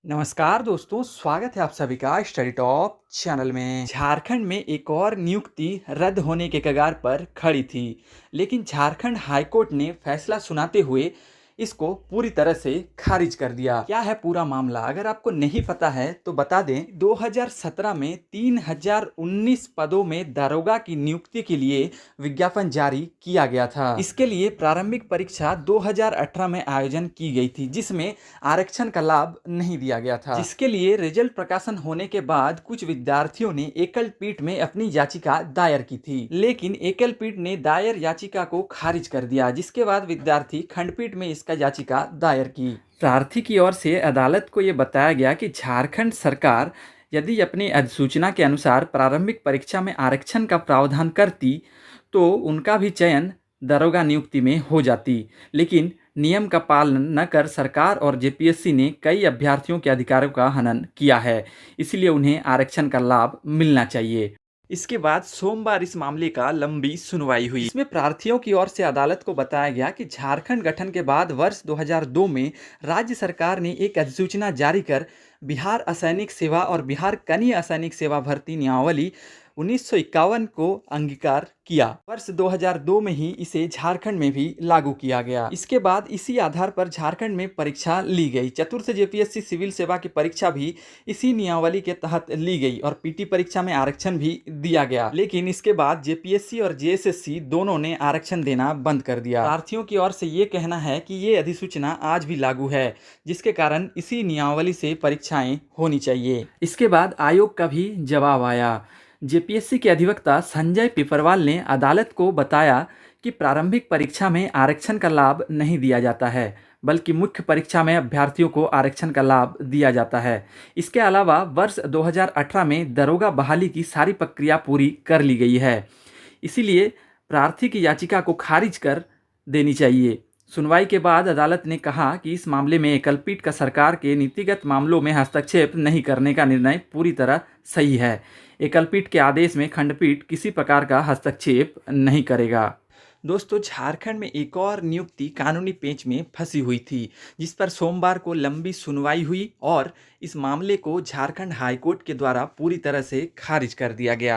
नमस्कार दोस्तों, स्वागत है आप सभी का स्टडी टॉप चैनल में। झारखंड में एक और नियुक्ति रद्द होने के कगार पर खड़ी थी, लेकिन झारखंड हाईकोर्ट ने फैसला सुनाते हुए इसको पूरी तरह से खारिज कर दिया। क्या है पूरा मामला, अगर आपको नहीं पता है तो बता दें। 2017 में 3019 पदों में दारोगा की नियुक्ति के लिए विज्ञापन जारी किया गया था। इसके लिए प्रारंभिक परीक्षा 2018 में आयोजन की गई थी, जिसमें आरक्षण का लाभ नहीं दिया गया था, जिसके लिए रिजल्ट प्रकाशन होने के बाद कुछ विद्यार्थियों ने एकल पीठ में अपनी याचिका दायर की थी, लेकिन एकल पीठ ने दायर याचिका को खारिज कर दिया, जिसके बाद विद्यार्थी खंडपीठ में इसका याचिका दायर की। प्रार्थी की ओर से अदालत को यह बताया गया कि झारखंड सरकार यदि अपनी अधिसूचना के अनुसार प्रारंभिक परीक्षा में आरक्षण का प्रावधान करती तो उनका भी चयन दारोगा नियुक्ति में हो जाती, लेकिन नियम का पालन न कर सरकार और जेपीएससी ने कई अभ्यर्थियों के अधिकारों का हनन किया है, इसलिए उन्हें आरक्षण का लाभ मिलना चाहिए। इसके बाद सोमवार इस मामले का लंबी सुनवाई हुई। इसमें प्रार्थियों की ओर से अदालत को बताया गया कि झारखंड गठन के बाद वर्ष 2002 में राज्य सरकार ने एक अधिसूचना जारी कर बिहार असैनिक सेवा और बिहार कनीय असैनिक सेवा भर्ती नियमावली 1951 को अंगीकार किया। वर्ष 2002 में ही इसे झारखंड में भी लागू किया गया। इसके बाद इसी आधार पर झारखंड में परीक्षा ली गई। चतुर्थ जेपीएससी सिविल सेवा की परीक्षा भी इसी नियमावली के तहत ली गई और पीटी परीक्षा में आरक्षण भी दिया गया, लेकिन इसके बाद जेपीएससी और जेएसएससी दोनों ने आरक्षण देना बंद कर दिया। प्रार्थियों की ओर से ये कहना है कि ये अधिसूचना आज भी लागू है, जिसके कारण इसी नियमावली से परीक्षाएं होनी चाहिए। इसके बाद आयोग का भी जवाब आया। जेपीएससी के अधिवक्ता संजय पिपरवाल ने अदालत को बताया कि प्रारंभिक परीक्षा में आरक्षण का लाभ नहीं दिया जाता है, बल्कि मुख्य परीक्षा में अभ्यर्थियों को आरक्षण का लाभ दिया जाता है। इसके अलावा वर्ष 2018 में दारोगा बहाली की सारी प्रक्रिया पूरी कर ली गई है, इसीलिए प्रार्थी की याचिका को खारिज कर देनी चाहिए। सुनवाई के बाद अदालत ने कहा कि इस मामले में एकलपीठ का सरकार के नीतिगत मामलों में हस्तक्षेप नहीं करने का निर्णय पूरी तरह सही है। एकलपीठ के आदेश में खंडपीठ किसी प्रकार का हस्तक्षेप नहीं करेगा। दोस्तों, झारखंड में एक और नियुक्ति कानूनी पेंच में फंसी हुई थी, जिस पर सोमवार को लंबी सुनवाई हुई और इस मामले को झारखंड हाईकोर्ट के द्वारा पूरी तरह से खारिज कर दिया गया।